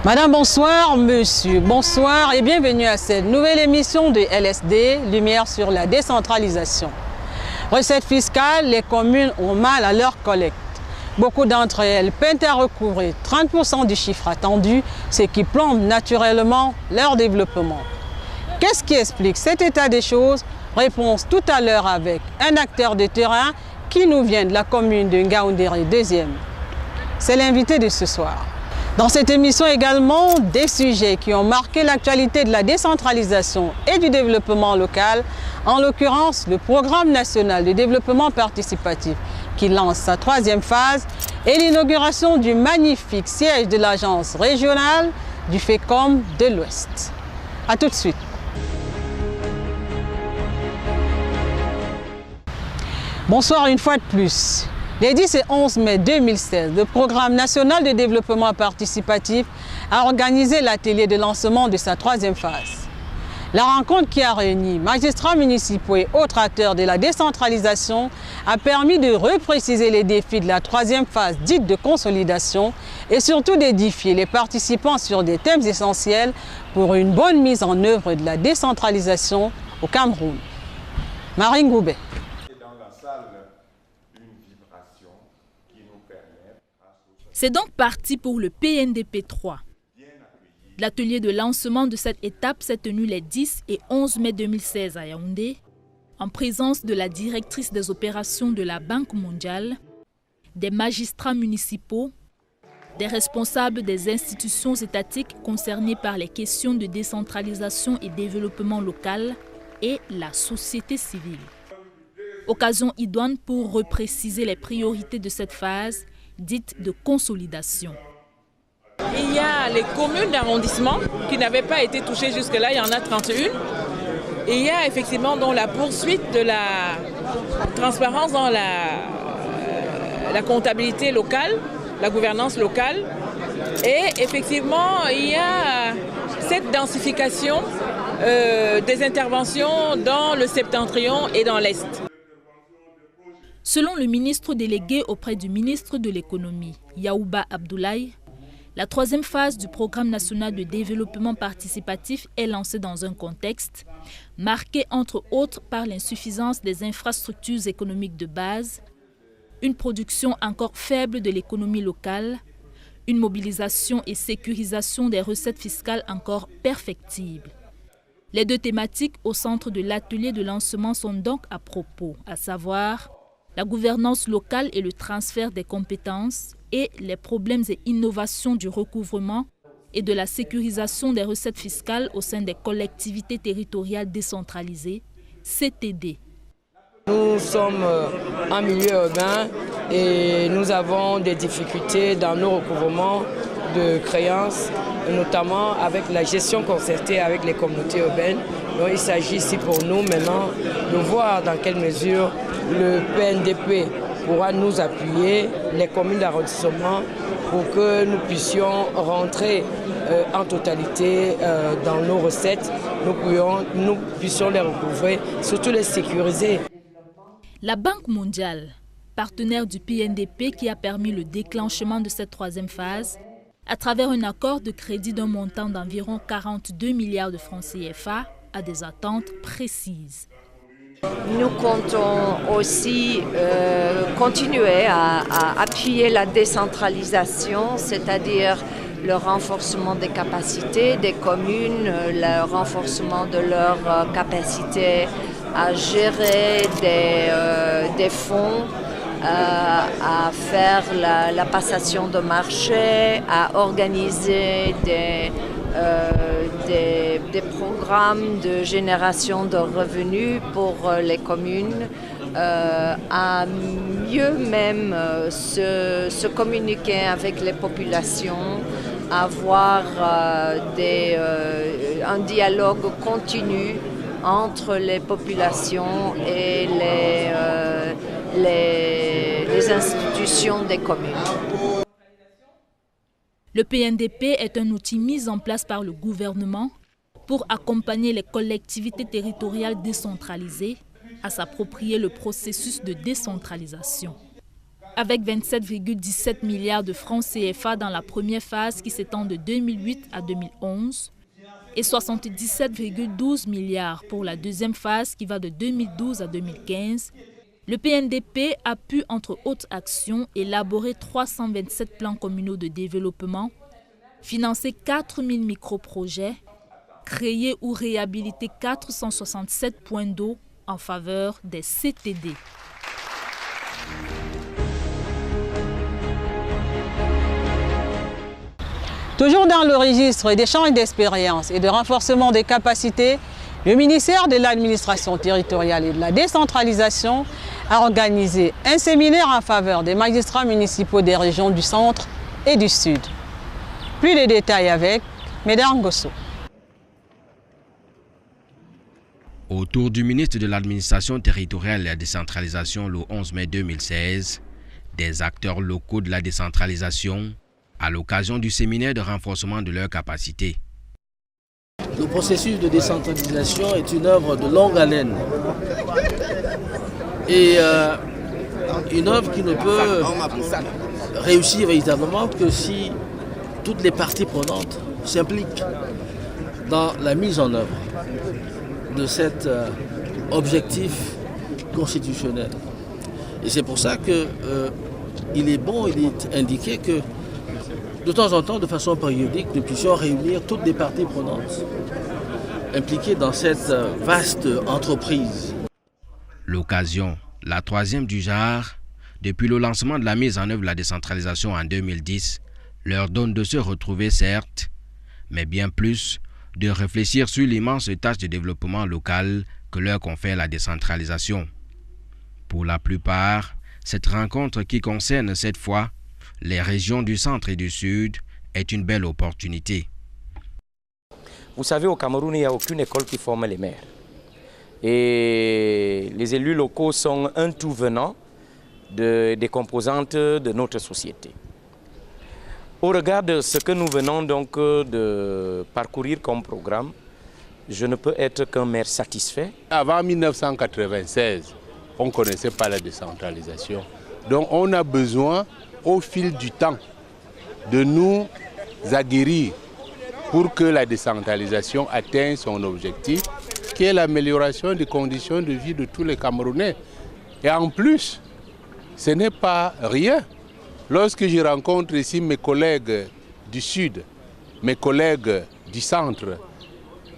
Madame, bonsoir, monsieur, bonsoir et bienvenue à cette nouvelle émission de LSD, Lumière sur la décentralisation. Recettes fiscales, les communes ont mal à leur collecte. Beaucoup d'entre elles peinent à recouvrir 30% du chiffre attendu, ce qui plombe naturellement leur développement. Qu'est-ce qui explique cet état des choses? Réponse tout à l'heure avec un acteur de terrain qui nous vient de la commune de Ngaoundéré 2e. C'est l'invité de ce soir. Dans cette émission également, des sujets qui ont marqué l'actualité de la décentralisation et du développement local, en l'occurrence le Programme national de développement participatif qui lance sa 3e phase et l'inauguration du magnifique siège de l'agence régionale du FECOM de l'Ouest. A tout de suite. Bonsoir une fois de plus. Les 10 et 11 mai 2016, le Programme national de développement participatif a organisé l'atelier de lancement de sa 3e phase. La rencontre qui a réuni magistrats municipaux et autres acteurs de la décentralisation a permis de repréciser les défis de la 3e phase dite de consolidation et surtout d'édifier les participants sur des thèmes essentiels pour une bonne mise en œuvre de la décentralisation au Cameroun. Marine Goubet. C'est donc parti pour le PNDP 3. L'atelier de lancement de cette étape s'est tenu les 10 et 11 mai 2016 à Yaoundé, en présence de la directrice des opérations de la Banque mondiale, des magistrats municipaux, des responsables des institutions étatiques concernées par les questions de décentralisation et développement local et la société civile. Occasion idoine pour repréciser les priorités de cette phase dite de consolidation. Il y a les communes d'arrondissement qui n'avaient pas été touchées jusque-là, il y en a 31. Et il y a effectivement donc la poursuite de la transparence dans la comptabilité locale, la gouvernance locale. Et effectivement, il y a cette densification des interventions dans le septentrion et dans l'Est. Selon le ministre délégué auprès du ministre de l'économie, Yaouba Abdoulaye, la 3e phase du Programme national de développement participatif est lancée dans un contexte marqué entre autres par l'insuffisance des infrastructures économiques de base, une production encore faible de l'économie locale, une mobilisation et sécurisation des recettes fiscales encore perfectibles. Les 2 thématiques au centre de l'atelier de lancement sont donc à propos, à savoir la gouvernance locale et le transfert des compétences et les problèmes et innovations du recouvrement et de la sécurisation des recettes fiscales au sein des collectivités territoriales décentralisées, CTD. Nous sommes en milieu urbain et nous avons des difficultés dans nos recouvrements de créances, notamment avec la gestion concertée avec les communautés urbaines. Donc il s'agit ici pour nous maintenant de voir dans quelle mesure le PNDP pourra nous appuyer, les communes d'arrondissement, pour que nous puissions rentrer en totalité dans nos recettes, nous puissions les recouvrer, surtout les sécuriser. La Banque mondiale, partenaire du PNDP qui a permis le déclenchement de cette 3e phase, à travers un accord de crédit d'un montant d'environ 42 milliards de francs CFA, a des attentes précises. Nous comptons aussi continuer à appuyer la décentralisation, c'est-à-dire le renforcement des capacités des communes, le renforcement de leur capacité à gérer des fonds, à faire la passation de marché, à organiser des programmes de génération de revenus pour les communes, à mieux même se communiquer avec les populations, avoir un dialogue continu entre les populations et les institutions des communes. Le PNDP est un outil mis en place par le gouvernement pour accompagner les collectivités territoriales décentralisées à s'approprier le processus de décentralisation. avec 27,17 milliards de francs CFA dans la première phase qui s'étend de 2008 à 2011 et 77,12 milliards pour la deuxième phase qui va de 2012 à 2015, le PNDP a pu, entre autres actions, élaborer 327 plans communaux de développement, financer 4000 micro-projets, créer ou réhabiliter 467 points d'eau en faveur des CTD. Toujours dans le registre d'échange d'expériences et de renforcement des capacités, le ministère de l'Administration territoriale et de la décentralisation a organisé un séminaire en faveur des magistrats municipaux des régions du centre et du sud. Plus de détails avec Médard Ngosso. Autour du ministre de l'Administration territoriale et de la décentralisation le 11 mai 2016, des acteurs locaux de la décentralisation à l'occasion du séminaire de renforcement de leurs capacités. Le processus de décentralisation est une œuvre de longue haleine et une œuvre qui ne peut réussir véritablement que si toutes les parties prenantes s'impliquent dans la mise en œuvre de cet objectif constitutionnel. Et c'est pour ça qu'il est bon, il est indiqué que de temps en temps, de façon périodique, nous puissions réunir toutes les parties prenantes impliquées dans cette vaste entreprise. L'occasion, la troisième du genre, depuis le lancement de la mise en œuvre de la décentralisation en 2010, leur donne de se retrouver certes, mais bien plus, de réfléchir sur l'immense tâche de développement local que leur confère la décentralisation. Pour la plupart, cette rencontre qui concerne cette fois les régions du centre et du sud est une belle opportunité. Vous savez, au Cameroun, il n'y a aucune école qui forme les maires. Et les élus locaux sont un tout venant des composantes de notre société. Au regard de ce que nous venons donc de parcourir comme programme, je ne peux être qu'un maire satisfait. Avant 1996, on ne connaissait pas la décentralisation. Donc on a besoin, au fil du temps, de nous aguerrir pour que la décentralisation atteigne son objectif, qui est l'amélioration des conditions de vie de tous les Camerounais. Et en plus, ce n'est pas rien. Lorsque je rencontre ici mes collègues du Sud, mes collègues du Centre,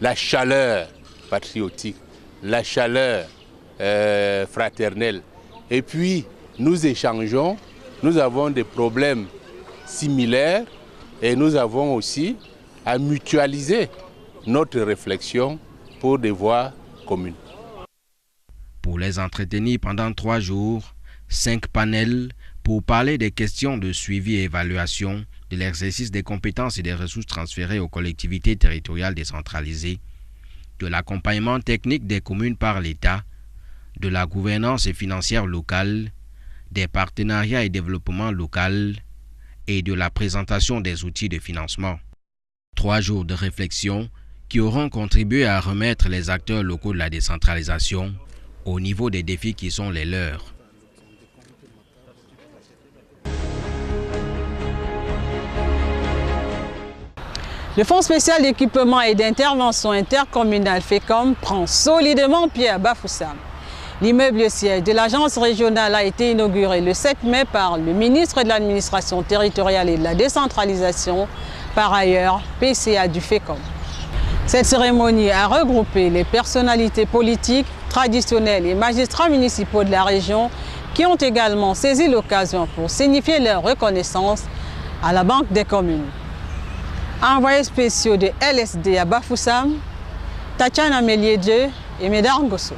la chaleur patriotique, la chaleur fraternelle, et puis nous échangeons, nous avons des problèmes similaires et nous avons aussi à mutualiser notre réflexion pour des voies communes. Pour les entretenir pendant 3 jours, 5 panels pour parler des questions de suivi et évaluation de l'exercice des compétences et des ressources transférées aux collectivités territoriales décentralisées, de l'accompagnement technique des communes par l'État, de la gouvernance financière locale, des partenariats et développement local et de la présentation des outils de financement. 3 jours de réflexion qui auront contribué à remettre les acteurs locaux de la décentralisation au niveau des défis qui sont les leurs. Le Fonds spécial d'équipement et d'intervention intercommunale FECOM prend solidement pied à Bafoussam. L'immeuble siège de l'agence régionale a été inauguré le 7 mai par le ministre de l'Administration territoriale et de la décentralisation, par ailleurs PCA du FECOM. Cette cérémonie a regroupé les personnalités politiques, traditionnelles et magistrats municipaux de la région qui ont également saisi l'occasion pour signifier leur reconnaissance à la Banque des communes. Envoyés spéciaux de LSD à Bafoussam, Tatiana Mélié-Dieu et Médard Ngosso.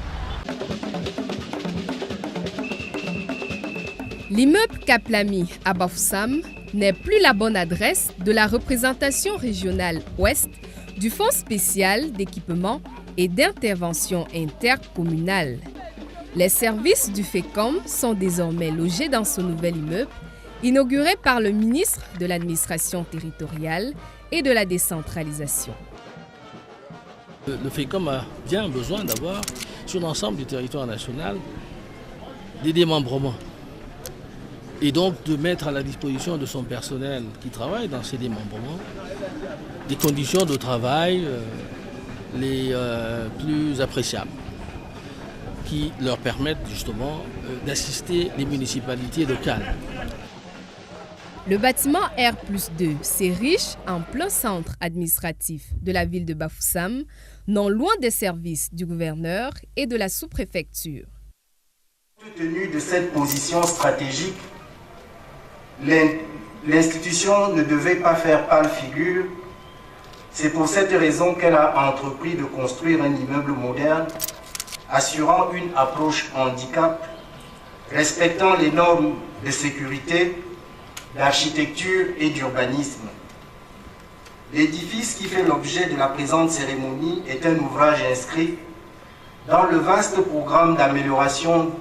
L'immeuble Kaplami à Bafoussam n'est plus la bonne adresse de la représentation régionale ouest du Fonds spécial d'équipement et d'intervention intercommunale. Les services du FECOM sont désormais logés dans ce nouvel immeuble, inauguré par le ministre de l'Administration territoriale et de la décentralisation. Le FECOM a bien besoin d'avoir, sur l'ensemble du territoire national, des démembrements. et donc de mettre à la disposition de son personnel qui travaille dans ces démembrements des conditions de travail les plus appréciables, qui leur permettent justement d'assister les municipalités locales. Le bâtiment R+2, c'est riche en plein centre administratif de la ville de Bafoussam, non loin des services du gouverneur et de la sous-préfecture. Compte tenu de cette position stratégique, l'institution ne devait pas faire pâle figure. C'est pour cette raison qu'elle a entrepris de construire un immeuble moderne, assurant une approche handicap, respectant les normes de sécurité, d'architecture et d'urbanisme. L'édifice qui fait l'objet de la présente cérémonie est un ouvrage inscrit dans le vaste programme d'amélioration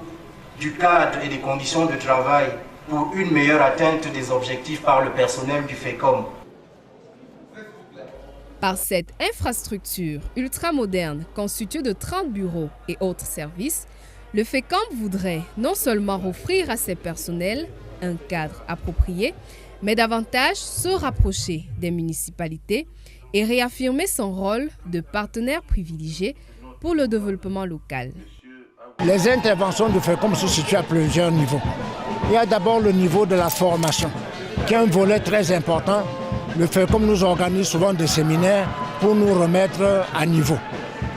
du cadre et des conditions de travail pour une meilleure atteinte des objectifs par le personnel du FECOM. Par cette infrastructure ultramoderne constituée de 30 bureaux et autres services, le FECOM voudrait non seulement offrir à ses personnels un cadre approprié, mais davantage se rapprocher des municipalités et réaffirmer son rôle de partenaire privilégié pour le développement local. Les interventions du FECOM se situent à plusieurs niveaux. Il y a d'abord le niveau de la formation, qui est un volet très important. Le FECOM nous organise souvent des séminaires pour nous remettre à niveau.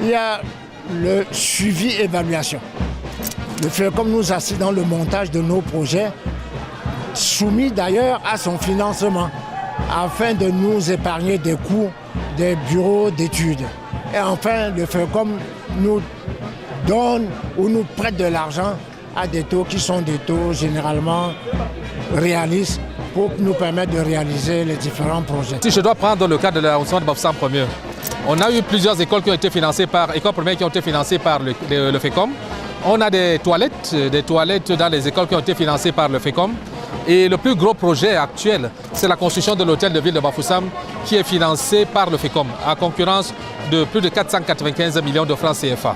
Il y a le suivi-évaluation. Le FECOM nous assiste dans le montage de nos projets, soumis d'ailleurs à son financement, afin de nous épargner des coûts des bureaux d'études. Et enfin, le FECOM nous donne ou nous prête de l'argent à des taux qui sont des taux généralement réalistes pour nous permettre de réaliser les différents projets. Si je dois prendre le cas de l'arrondissement de Bafoussam premier, on a eu plusieurs écoles qui ont été financées par le FECOM. On a des toilettes dans les écoles qui ont été financées par le FECOM. Et le plus gros projet actuel, c'est la construction de l'hôtel de ville de Bafoussam qui est financé par le FECOM, à concurrence de plus de 495 millions de francs CFA.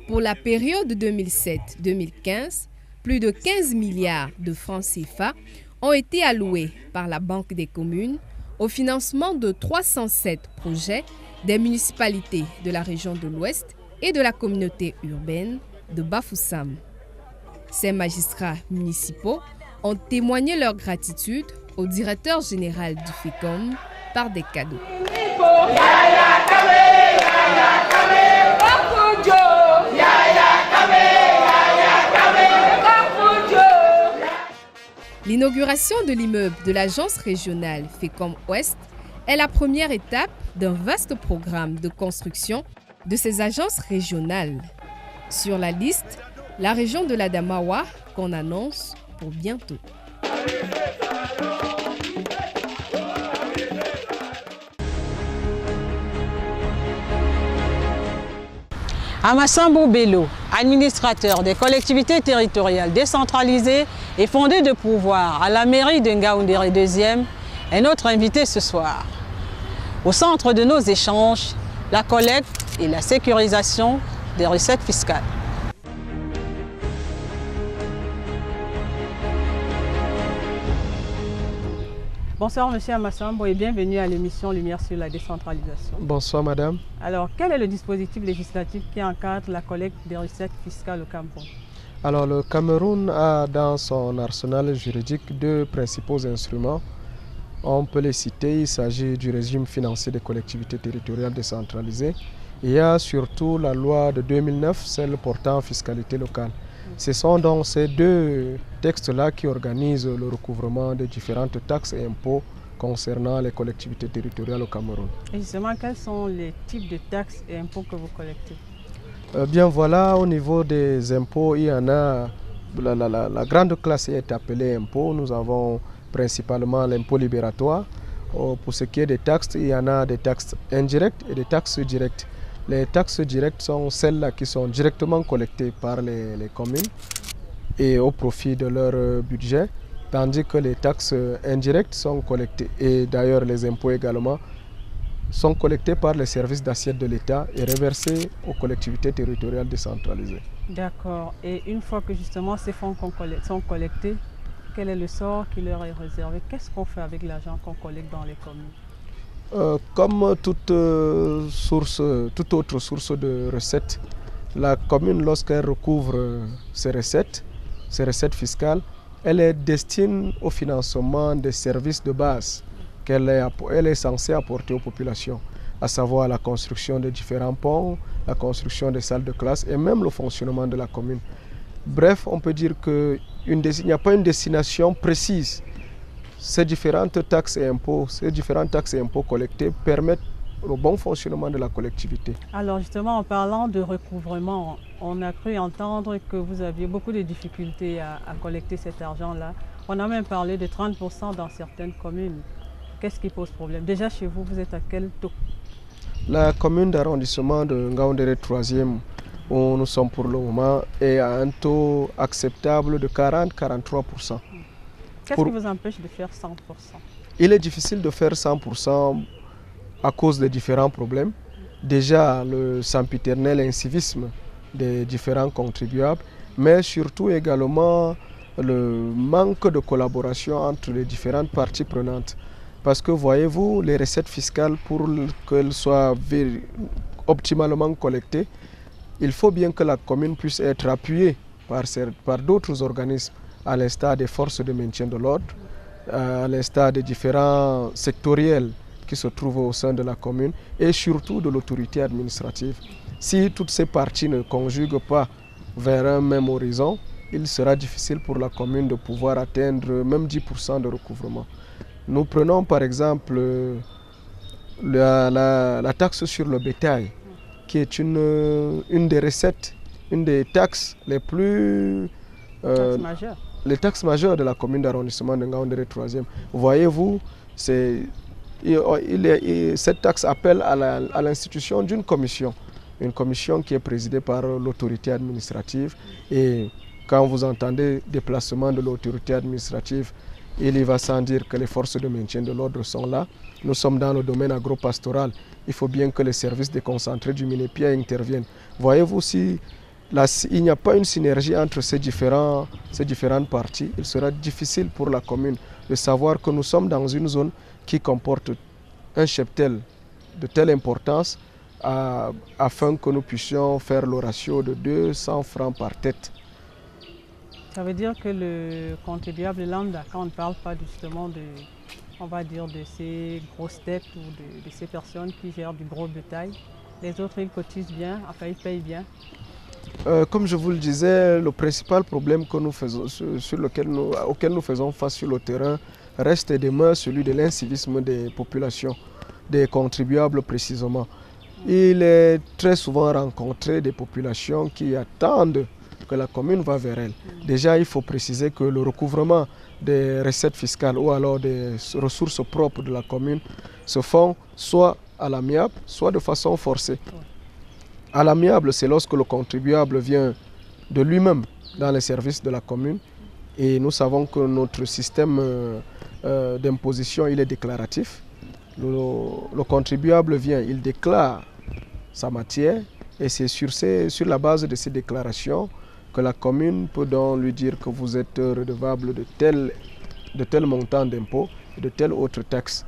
Pour la période 2007-2015, plus de 15 milliards de francs CFA ont été alloués par la Banque des communes au financement de 307 projets des municipalités de la région de l'Ouest et de la communauté urbaine de Bafoussam. Ces magistrats municipaux ont témoigné leur gratitude au directeur général du FECOM par des cadeaux. L'inauguration de l'immeuble de l'agence régionale FECOM Ouest est la première étape d'un vaste programme de construction de ces agences régionales. Sur la liste, la région de l'Adamawa qu'on annonce pour bientôt. Amassambo Bello, administrateur des collectivités territoriales décentralisées et fondé de pouvoir à la mairie de Ngaoundéré 2e, est notre invité ce soir. Au centre de nos échanges, la collecte et la sécurisation des recettes fiscales. Bonsoir Monsieur Amassambo et bienvenue à l'émission Lumière sur la décentralisation. Bonsoir Madame. Alors, quel est le dispositif législatif qui encadre la collecte des recettes fiscales au Cameroun? Alors, le Cameroun a dans son arsenal juridique deux principaux instruments. On peut les citer, il s'agit du régime financier des collectivités territoriales décentralisées. Il y a surtout la loi de 2009, celle portant fiscalité locale. Ce sont donc ces deux textes-là qui organisent le recouvrement des différentes taxes et impôts concernant les collectivités territoriales au Cameroun. Et justement, quels sont les types de taxes et impôts que vous collectez? Bien voilà, au niveau des impôts, il y en a, la grande classe est appelée impôt. Nous avons principalement l'impôt libératoire. Pour ce qui est des taxes, il y en a des taxes indirectes et des taxes directes. Les taxes directes sont celles-là qui sont directement collectées par les communes et au profit de leur budget, tandis que les taxes indirectes sont collectées, et d'ailleurs les impôts également, sont collectés par les services d'assiette de l'État et reversés aux collectivités territoriales décentralisées. D'accord. Et une fois que justement ces fonds sont collectés, quel est le sort qui leur est réservé? Qu'est-ce qu'on fait avec l'argent qu'on collecte dans les communes? Comme toute autre source de recettes, la commune, lorsqu'elle recouvre ses recettes fiscales, elle est destinée au financement des services de base qu'elle est censée apporter aux populations, à savoir la construction de différents ponts, la construction des salles de classe et même le fonctionnement de la commune. Bref, on peut dire qu'il n'y a pas une destination précise. Ces différentes taxes et impôts collectés permettent le bon fonctionnement de la collectivité. Alors justement, en parlant de recouvrement, on a cru entendre que vous aviez beaucoup de difficultés à collecter cet argent-là. On a même parlé de 30% dans certaines communes. Qu'est-ce qui pose problème? Déjà chez vous, vous êtes à quel taux? La commune d'arrondissement de Ngaoundéré 3e, où nous sommes pour le moment, est à un taux acceptable de 40-43%. Qu'est-ce qui vous empêche de faire 100%? Il est difficile de faire 100% à cause de différents problèmes. Déjà, le sempiternel incivisme des différents contribuables, mais surtout également le manque de collaboration entre les différentes parties prenantes. Parce que voyez-vous, les recettes fiscales, pour qu'elles soient optimalement collectées, il faut bien que la commune puisse être appuyée par d'autres organismes, à l'instar des forces de maintien de l'ordre, à l'instar des différents sectoriels qui se trouvent au sein de la commune et surtout de l'autorité administrative. Si toutes ces parties ne conjuguent pas vers un même horizon, il sera difficile pour la commune de pouvoir atteindre même 10% de recouvrement. Nous prenons par exemple la taxe sur le bétail, qui est une des recettes, une des taxes les plus... les taxes majeures de la commune d'arrondissement de Ngaoundéré 3e. Voyez-vous, cette taxe appelle à l'institution d'une commission, une commission qui est présidée par l'autorité administrative. Et quand vous entendez déplacement de l'autorité administrative, il y va sans dire que les forces de maintien de l'ordre sont là. Nous sommes dans le domaine agropastoral. Il faut bien que les services déconcentrés du Minépia interviennent. Voyez-vous, si il n'y a pas une synergie entre ces différentes parties, il sera difficile pour la commune de savoir que nous sommes dans une zone qui comporte un cheptel de telle importance afin que nous puissions faire le ratio de 200 francs par tête. Ça veut dire que le contribuable lambda, quand on ne parle pas justement de ces grosses têtes ou de ces personnes qui gèrent du gros bétail, les autres ils cotisent bien, enfin ils payent bien. Comme je vous le disais, le principal problème auquel nous faisons face sur le terrain reste et demeure celui de l'incivisme des populations, des contribuables précisément. Il est très souvent rencontré des populations qui attendent que la commune va vers elles. Déjà, il faut préciser que le recouvrement des recettes fiscales ou alors des ressources propres de la commune se font soit à l'amiable, soit de façon forcée. À l'amiable, c'est lorsque le contribuable vient de lui-même dans les services de la commune. Et nous savons que notre système d'imposition, il est déclaratif. Le contribuable vient, il déclare sa matière et c'est sur la base de ces déclarations que la commune peut donc lui dire que vous êtes redevable de tel montant d'impôt et de telle autre taxe.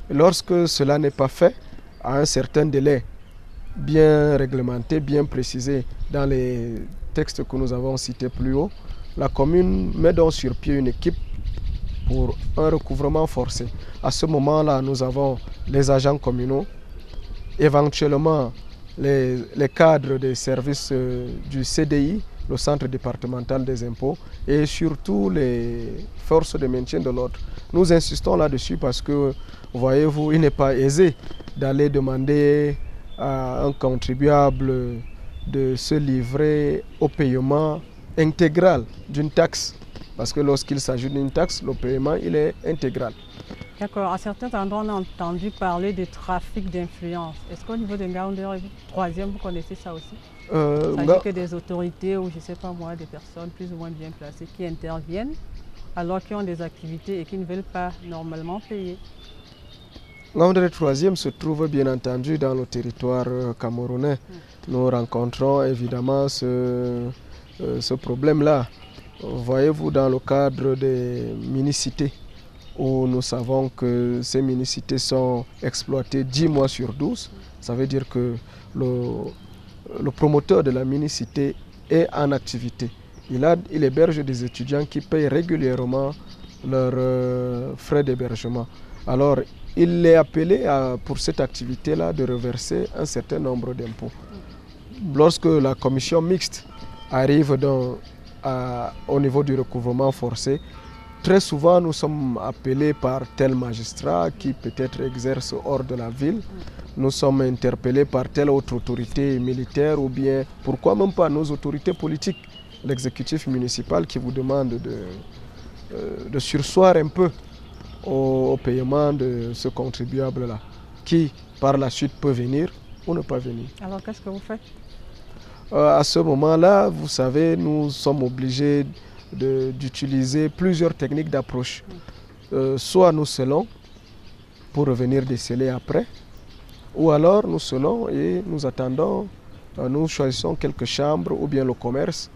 Et lorsque cela n'est pas fait, à un certain délai bien réglementé, bien précisé dans les textes que nous avons cités plus haut, la commune met donc sur pied une équipe pour un recouvrement forcé. À ce moment-là, nous avons les agents communaux, éventuellement les cadres des services du CDI, le Centre départemental des impôts, et surtout les forces de maintien de l'ordre. Nous insistons là-dessus parce que, voyez-vous, il n'est pas aisé d'aller demander à un contribuable de se livrer au paiement intégral d'une taxe. Parce que lorsqu'il s'agit d'une taxe, le paiement il est intégral. D'accord. À certains endroits, on a entendu parler de trafic d'influence. Est-ce qu'au niveau de Ngaoundéré 3e, vous connaissez ça aussi? Il s'agit que des autorités ou je ne sais pas moi, des personnes plus ou moins bien placées qui interviennent alors qu'ils ont des activités et qui ne veulent pas normalement payer. Ngaoundéré 3e se trouve bien entendu dans le territoire camerounais. Nous rencontrons évidemment ce problème-là. Voyez-vous, dans le cadre des mini-cités, où nous savons que ces mini-cités sont exploitées 10 mois sur 12, ça veut dire que le promoteur de la mini-cité est en activité. Il héberge des étudiants qui payent régulièrement leurs frais d'hébergement. Alors, il est appelé pour cette activité-là de reverser un certain nombre d'impôts. Lorsque la commission mixte arrive au niveau du recouvrement forcé, très souvent nous sommes appelés par tel magistrat qui peut-être exerce hors de la ville. Nous sommes interpellés par telle autre autorité militaire ou bien, pourquoi même pas nos autorités politiques, l'exécutif municipal qui vous demande de surseoir un peu au paiement de ce contribuable-là, qui par la suite peut venir ou ne pas venir. Alors qu'est-ce que vous faites? À ce moment-là, vous savez, nous sommes obligés d'utiliser plusieurs techniques d'approche. Soit nous scellons pour revenir déceler après, ou alors nous scellons et nous attendons, nous choisissons quelques chambres ou bien le commerce.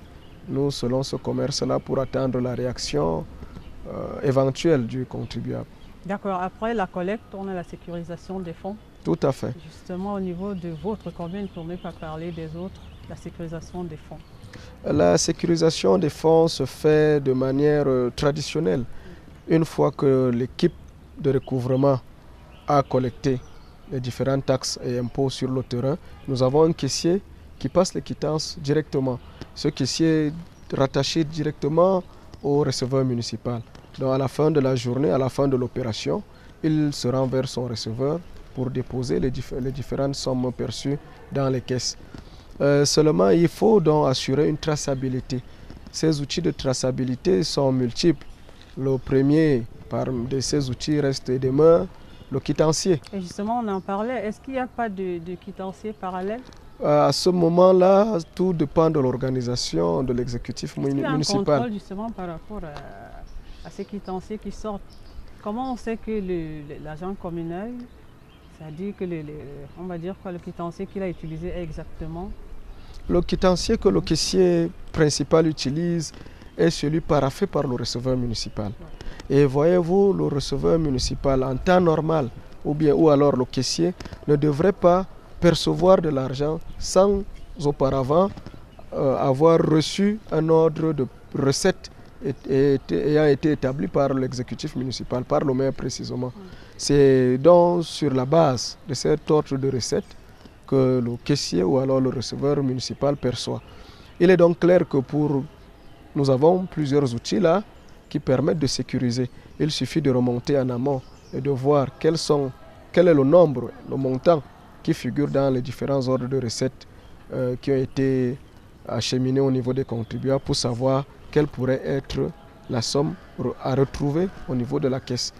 Nous scellons ce commerce-là pour attendre la réaction éventuelle du contribuable. D'accord. Après la collecte, on a la sécurisation des fonds. Tout à fait. Justement, au niveau de votre commune, pour ne pas parler des autres, la sécurisation des fonds. La sécurisation des fonds se fait de manière traditionnelle. Une fois que l'équipe de recouvrement a collecté les différentes taxes et impôts sur le terrain, nous avons un caissier qui passe les quittances directement. Ce caissier est rattaché directement au receveur municipal. Donc à la fin de la journée, à la fin de l'opération, il se rend vers son receveur pour déposer les différentes sommes perçues dans les caisses. Seulement, il faut donc assurer une traçabilité. Ces outils de traçabilité sont multiples. Le premier de ces outils reste et demeure le quitancier. Et justement, on en parlait. Est-ce qu'il n'y a pas de quitancier parallèle? À ce moment-là, tout dépend de l'organisation de l'exécutif municipal. Est-ce qu'il y a un contrôle justement par rapport à ces quitanciers qui sortent? Comment on sait que l'agent communal, c'est-à-dire que on va dire quoi, le quitancier qu'il a utilisé exactement? Le quitancier que le caissier principal utilise est celui paraphé par le receveur municipal. Et voyez-vous, le receveur municipal en temps normal ou alors le caissier ne devrait pas percevoir de l'argent sans auparavant avoir reçu un ordre de recette ayant été établi par l'exécutif municipal, par le maire précisément. C'est donc sur la base de cet ordre de recette que le caissier ou alors le receveur municipal perçoit. Il est donc clair que nous avons plusieurs outils là qui permettent de sécuriser. Il suffit de remonter en amont et de voir quel est le nombre, le montant qui figure dans les différents ordres de recettes qui ont été acheminés au niveau des contribuables pour savoir quelle pourrait être la somme à retrouver au niveau de la caisse.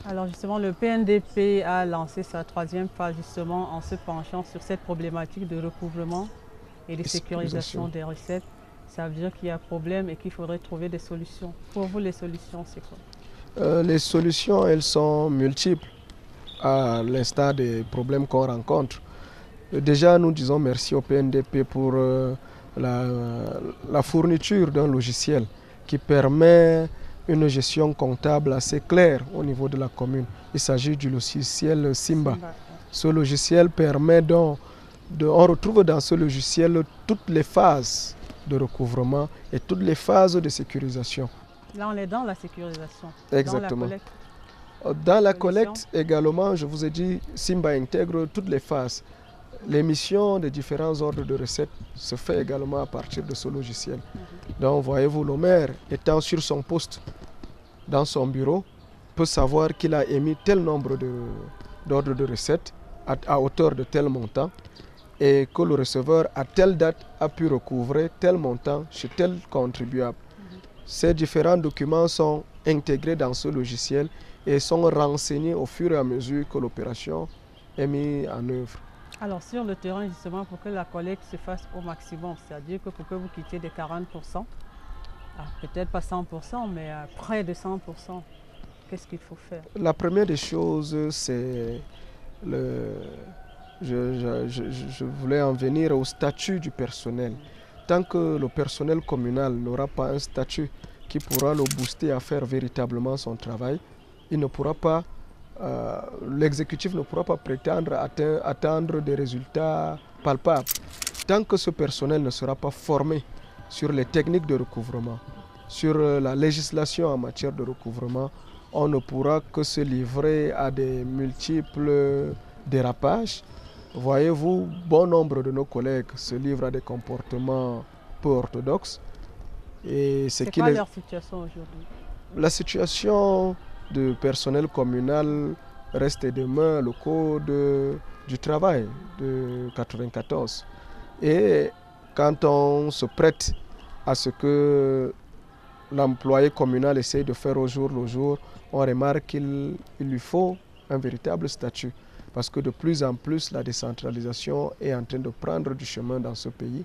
Alors justement, le PNDP a lancé sa 3e phase justement en se penchant sur cette problématique de recouvrement et de sécurisation des recettes. Ça veut dire qu'il y a un problème et qu'il faudrait trouver des solutions. Pour vous, les solutions, c'est quoi? Les solutions, elles sont multiples à l'instar des problèmes qu'on rencontre. Déjà, nous disons merci au PNDP pour la fourniture d'un logiciel qui permet une gestion comptable assez claire au niveau de la commune. Il s'agit du logiciel Simba. Ce logiciel permet donc, on retrouve dans ce logiciel toutes les phases de recouvrement et toutes les phases de sécurisation. Là, on est dans la sécurisation. Exactement. Dans la collecte également, je vous ai dit, Simba intègre toutes les phases. L'émission des différents ordres de recettes se fait également à partir de ce logiciel. Donc, voyez-vous, le maire étant sur son poste, dans son bureau, peut savoir qu'il a émis tel nombre d'ordres de recettes à hauteur de tel montant et que le receveur, à telle date, a pu recouvrer tel montant chez tel contribuable. Ces différents documents sont intégrés dans ce logiciel et sont renseignés au fur et à mesure que l'opération est mise en œuvre. Alors sur le terrain, justement, pour que la collecte se fasse au maximum, c'est-à-dire que pour que vous quittiez des 40%, peut-être pas 100%, mais près de 100%, qu'est-ce qu'il faut faire? La première des choses, c'est je voulais en venir au statut du personnel. Tant que le personnel communal n'aura pas un statut qui pourra le booster à faire véritablement son travail, il ne pourra pas, l'exécutif ne pourra pas prétendre atteindre des résultats palpables. Tant que ce personnel ne sera pas formé sur les techniques de recouvrement, sur la législation en matière de recouvrement, on ne pourra que se livrer à des multiples dérapages. Voyez-vous, bon nombre de nos collègues se livrent à des comportements peu orthodoxes. C'est quoi leur situation aujourd'hui? La situation du personnel communal reste et demeure le code du travail de 1994. Et quand on se prête à ce que l'employé communal essaye de faire au jour le jour, on remarque qu'il lui faut un véritable statut. Parce que de plus en plus, la décentralisation est en train de prendre du chemin dans ce pays.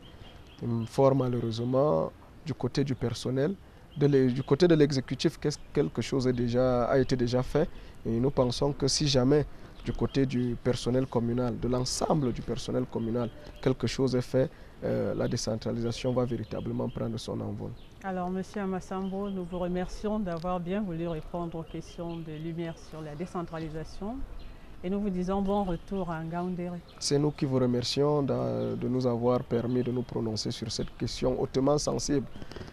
Fort malheureusement, du côté du personnel, du côté de l'exécutif, quelque chose a été déjà fait. Et nous pensons que si jamais du côté du personnel communal, de l'ensemble du personnel communal, quelque chose est fait, la décentralisation va véritablement prendre son envol. Alors, M. Amassambo, nous vous remercions d'avoir bien voulu répondre aux questions de Lumière sur la décentralisation. Et nous vous disons bon retour à Ngaoundéré. C'est nous qui vous remercions de nous avoir permis de nous prononcer sur cette question hautement sensible.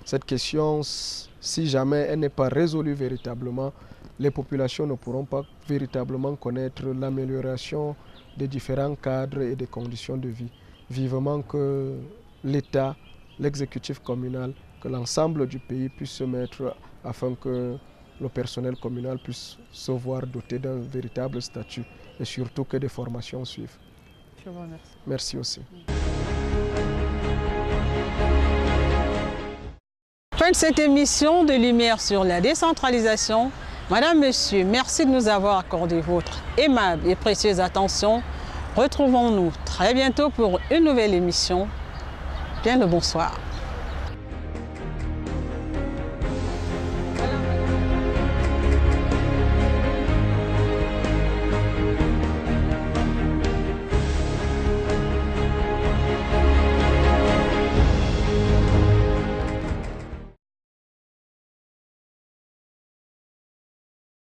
Cette question, si jamais elle n'est pas résolue véritablement, les populations ne pourront pas véritablement connaître l'amélioration des différents cadres et des conditions de vie. Vivement que l'État, l'exécutif communal, que l'ensemble du pays puisse se mettre afin que le personnel communal puisse se voir doté d'un véritable statut et surtout que des formations suivent. Je vous remercie. Merci aussi. Fin de cette émission de Lumière sur la décentralisation. Madame, Monsieur, merci de nous avoir accordé votre aimable et précieuse attention. Retrouvons-nous très bientôt pour une nouvelle émission. Bien le bonsoir.